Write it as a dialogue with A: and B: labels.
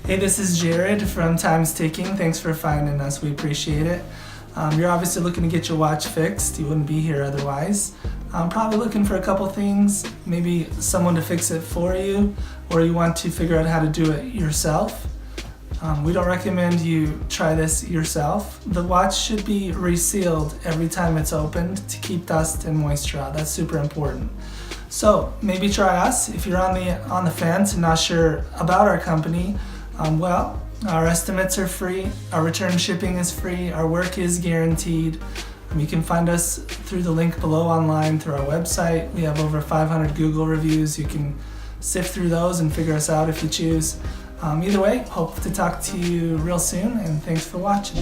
A: Hey, this is Jared from Time's Ticking. Thanks for finding us. We appreciate it. You're obviously looking to get your watch fixed. You wouldn't be here otherwise. Probably looking for a couple things, maybe someone to fix it for you, or you want to figure out how to do it yourself. We don't recommend you try this yourself. The watch should be resealed every time it's opened to keep dust and moisture out. That's super important. So maybe try us. If you're on the fence and not sure about our company, well, our estimates are free, our return shipping is free, our work is guaranteed. You can find us through the link below online through our website. We have over 500 Google reviews. You can sift through those and figure us out if you choose. Either way, hope to talk to you real soon, and thanks for watching.